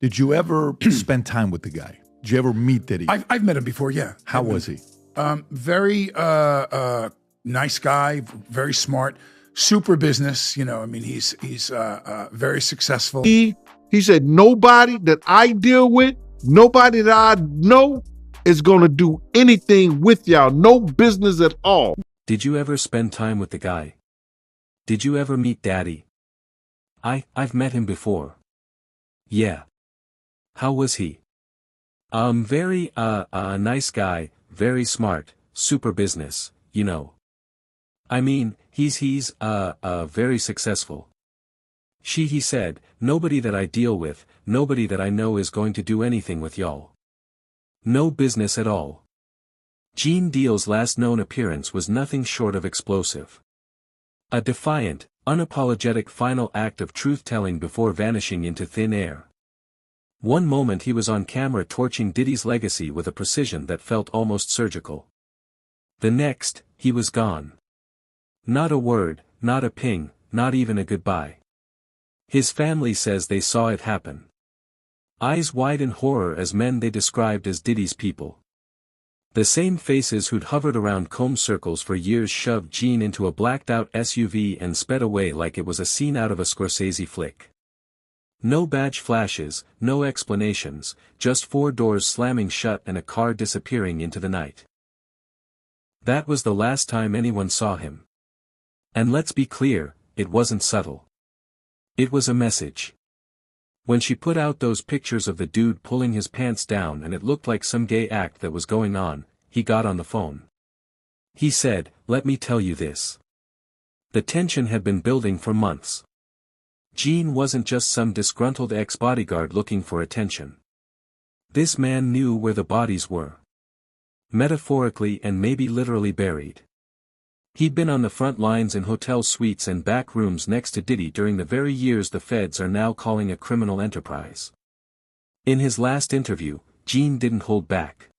Did you ever spend time with the guy? Did you ever meet Diddy? I've met him before, yeah. How was he? Very nice guy, very smart, super business. You know, I mean, he's very successful. He said, nobody that I deal with, nobody that I know is going to do anything with y'all. No business at all. Did you ever spend time with the guy? Did you ever meet Daddy? I've met him before. Yeah. How was he? Very nice guy, very smart, super business, you know. I mean, he's very successful. He said, nobody that I deal with, nobody that I know is going to do anything with y'all. No business at all. Gene Deal's last known appearance was nothing short of explosive. A defiant, unapologetic final act of truth-telling before vanishing into thin air. One moment he was on camera torching Diddy's legacy with a precision that felt almost surgical. The next, he was gone. Not a word, not a ping, not even a goodbye. His family says they saw it happen. Eyes wide in horror as men they described as Diddy's people. The same faces who'd hovered around comb circles for years shoved Gene into a blacked-out SUV and sped away like it was a scene out of a Scorsese flick. No badge flashes, no explanations, just 4 doors slamming shut and a car disappearing into the night. That was the last time anyone saw him. And let's be clear, it wasn't subtle. It was a message. When she put out those pictures of the dude pulling his pants down and it looked like some gay act that was going on, he got on the phone. He said, "Let me tell you this." The tension had been building for months. Gene wasn't just some disgruntled ex-bodyguard looking for attention. This man knew where the bodies were. Metaphorically and maybe literally buried. He'd been on the front lines in hotel suites and back rooms next to Diddy during the very years the feds are now calling a criminal enterprise. In his last interview, Gene didn't hold back.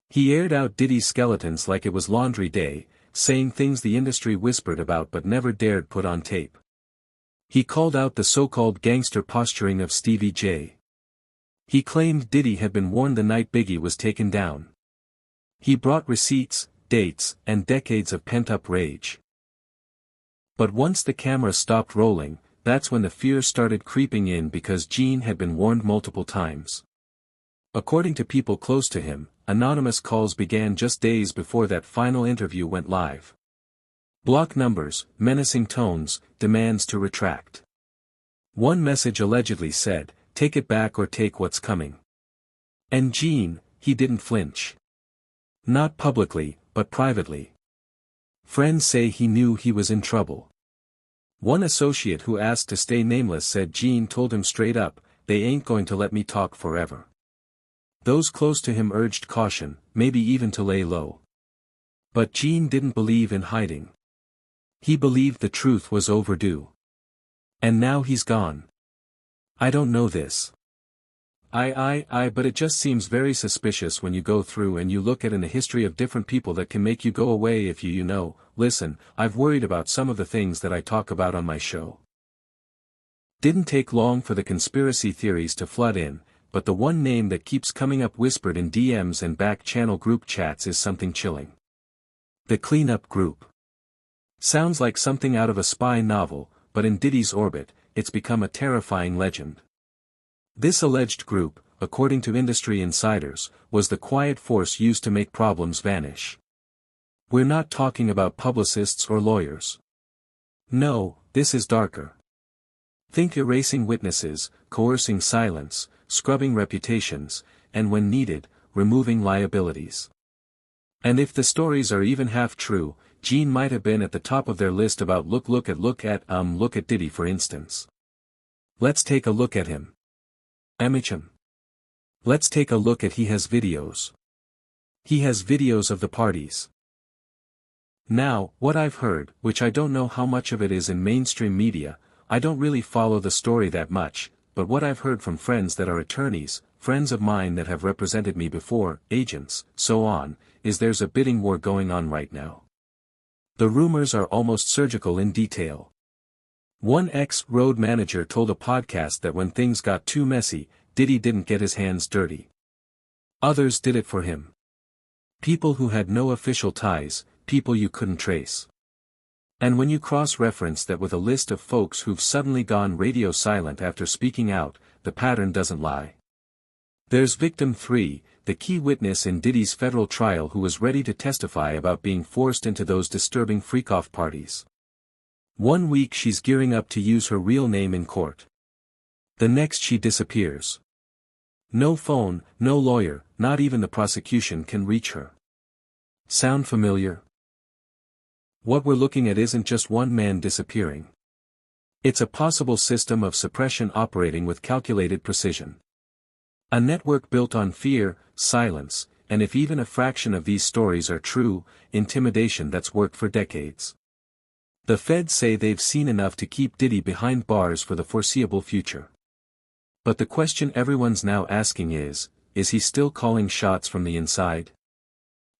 He aired out Diddy's skeletons like it was laundry day, saying things the industry whispered about but never dared put on tape. He called out the so-called gangster posturing of Stevie J. He claimed Diddy had been warned the night Biggie was taken down. He brought receipts, dates, and decades of pent-up rage. But once the camera stopped rolling, that's when the fear started creeping in because Gene had been warned multiple times. According to people close to him, anonymous calls began just days before that final interview went live. Block numbers, menacing tones, demands to retract. One message allegedly said, "Take it back or take what's coming." And Gene, he didn't flinch. Not publicly, but privately. Friends say he knew he was in trouble. One associate who asked to stay nameless said Gene told him straight up, "They ain't going to let me talk forever." Those close to him urged caution, maybe even to lay low. But Gene didn't believe in hiding. He believed the truth was overdue. And now he's gone. I don't know this. But it just seems very suspicious when you go through and you look at in a history of different people that can make you go away if you know, listen, I've worried about some of the things that I talk about on my show. Didn't take long for the conspiracy theories to flood in, but the one name that keeps coming up whispered in DMs and back-channel group chats is something chilling. The Cleanup Group. Sounds like something out of a spy novel, but in Diddy's orbit, it's become a terrifying legend. This alleged group, according to industry insiders, was the quiet force used to make problems vanish. We're not talking about publicists or lawyers. No, this is darker. Think erasing witnesses, coercing silence, scrubbing reputations, and when needed, removing liabilities. And if the stories are even half true, Gene might have been at the top of their list about look at Diddy for instance. Let's take a look at him. Let's take a look at he has videos. He has videos of the parties. Now, what I've heard, which I don't know how much of it is in mainstream media, I don't really follow the story that much, but what I've heard from friends that are attorneys, friends of mine that have represented me before, agents, so on, is there's a bidding war going on right now. The rumors are almost surgical in detail. One ex-road manager told a podcast that when things got too messy, Diddy didn't get his hands dirty. Others did it for him. People who had no official ties, people you couldn't trace. And when you cross-reference that with a list of folks who've suddenly gone radio silent after speaking out, the pattern doesn't lie. There's victim 3, the key witness in Diddy's federal trial who was ready to testify about being forced into those disturbing freak-off parties. 1 week she's gearing up to use her real name in court. The next she disappears. No phone, no lawyer, not even the prosecution can reach her. Sound familiar? What we're looking at isn't just one man disappearing. It's a possible system of suppression operating with calculated precision. A network built on fear, silence, and if even a fraction of these stories are true, intimidation that's worked for decades. The feds say they've seen enough to keep Diddy behind bars for the foreseeable future. But the question everyone's now asking is he still calling shots from the inside?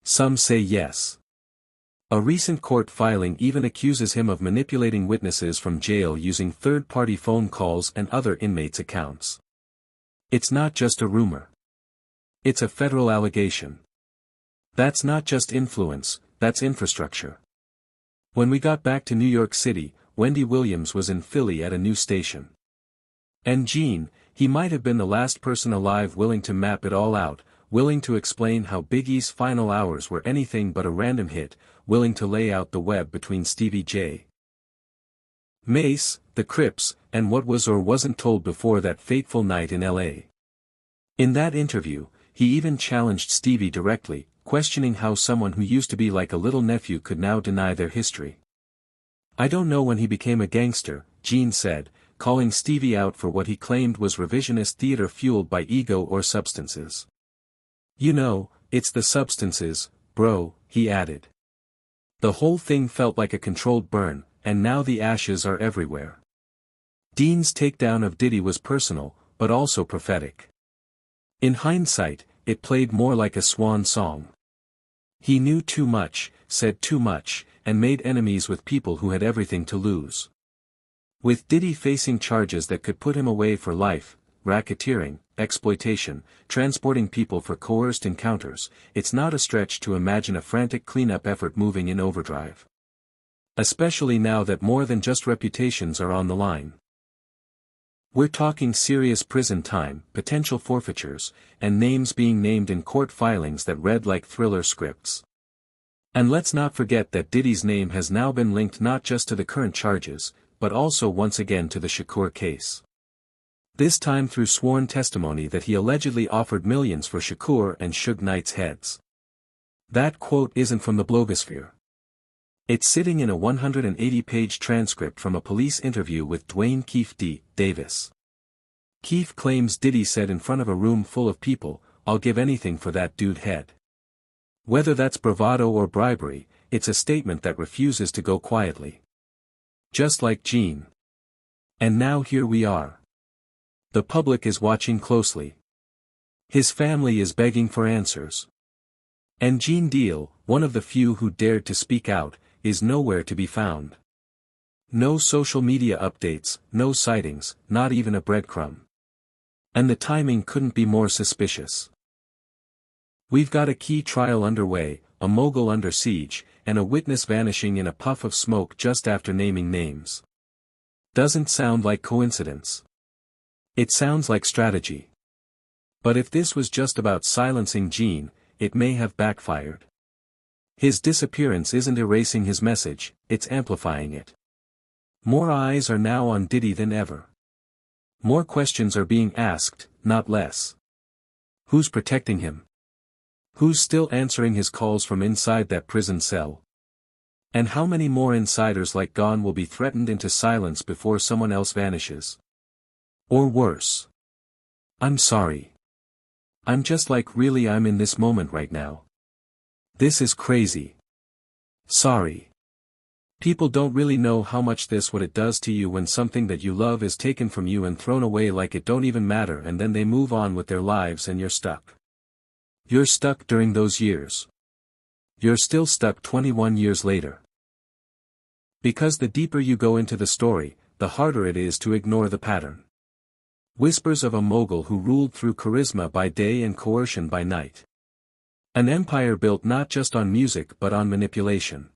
Some say yes. A recent court filing even accuses him of manipulating witnesses from jail using third-party phone calls and other inmates' accounts. It's not just a rumor. It's a federal allegation. That's not just influence, that's infrastructure. When we got back to New York City, Wendy Williams was in Philly at a new station. And Gene, he might have been the last person alive willing to map it all out, willing to explain how Biggie's final hours were anything but a random hit, willing to lay out the web between Stevie J. Mace, the Crips, and what was or wasn't told before that fateful night in L.A. In that interview, he even challenged Stevie directly, questioning how someone who used to be like a little nephew could now deny their history. I don't know when he became a gangster, Gene said, calling Stevie out for what he claimed was revisionist theater fueled by ego or substances. You know, it's the substances, bro, he added. The whole thing felt like a controlled burn, and now the ashes are everywhere. Dean's takedown of Diddy was personal, but also prophetic. In hindsight, it played more like a swan song. He knew too much, said too much, and made enemies with people who had everything to lose. With Diddy facing charges that could put him away for life, racketeering, exploitation, transporting people for coerced encounters, it's not a stretch to imagine a frantic cleanup effort moving in overdrive. Especially now that more than just reputations are on the line. We're talking serious prison time, potential forfeitures, and names being named in court filings that read like thriller scripts. And let's not forget that Diddy's name has now been linked not just to the current charges, but also once again to the Shakur case. This time through sworn testimony that he allegedly offered millions for Shakur and Suge Knight's heads. That quote isn't from the blogosphere. It's sitting in a 180-page transcript from a police interview with Dwayne Keefe D. Davis. Keefe claims Diddy said in front of a room full of people, "I'll give anything for that dude head." Whether that's bravado or bribery, it's a statement that refuses to go quietly. Just like Gene. And now here we are. The public is watching closely. His family is begging for answers. And Gene Deal, one of the few who dared to speak out, is nowhere to be found. No social media updates, no sightings, not even a breadcrumb. And the timing couldn't be more suspicious. We've got a key trial underway, a mogul under siege, and a witness vanishing in a puff of smoke just after naming names. Doesn't sound like coincidence. It sounds like strategy. But if this was just about silencing Gene, it may have backfired. His disappearance isn't erasing his message, it's amplifying it. More eyes are now on Diddy than ever. More questions are being asked, not less. Who's protecting him? Who's still answering his calls from inside that prison cell? And how many more insiders like Gone will be threatened into silence before someone else vanishes? Or worse. I'm sorry. I'm just like really I'm in this moment right now. This is crazy. Sorry. People don't really know how much what it does to you when something that you love is taken from you and thrown away like it don't even matter, and then they move on with their lives and you're stuck. You're stuck during those years. You're still stuck 21 years later. Because the deeper you go into the story, the harder it is to ignore the pattern. Whispers of a mogul who ruled through charisma by day and coercion by night. An empire built not just on music but on manipulation.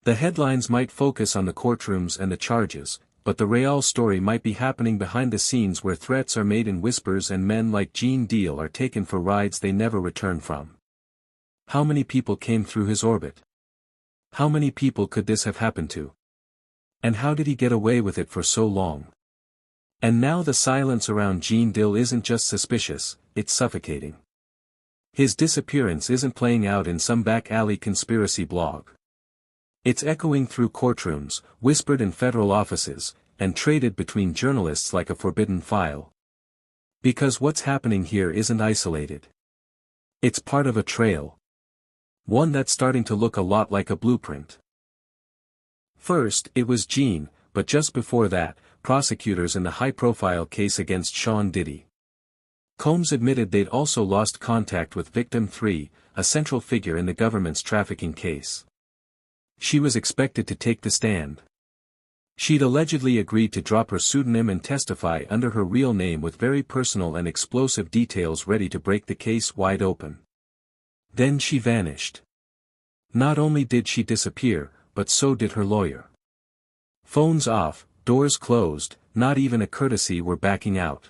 The headlines might focus on the courtrooms and the charges, but the real story might be happening behind the scenes where threats are made in whispers and men like Gene Deal are taken for rides they never return from. How many people came through his orbit? How many people could this have happened to? And how did he get away with it for so long? And now the silence around Gene Deal isn't just suspicious, it's suffocating. His disappearance isn't playing out in some back alley conspiracy blog. It's echoing through courtrooms, whispered in federal offices, and traded between journalists like a forbidden file. Because what's happening here isn't isolated. It's part of a trail. One that's starting to look a lot like a blueprint. First, it was Gene, but just before that, prosecutors in the high-profile case against Sean Diddy. Combs admitted they'd also lost contact with Victim 3, a central figure in the government's trafficking case. She was expected to take the stand. She'd allegedly agreed to drop her pseudonym and testify under her real name with very personal and explosive details ready to break the case wide open. Then she vanished. Not only did she disappear, but so did her lawyer. Phones off, doors closed, not even a courtesy were backing out.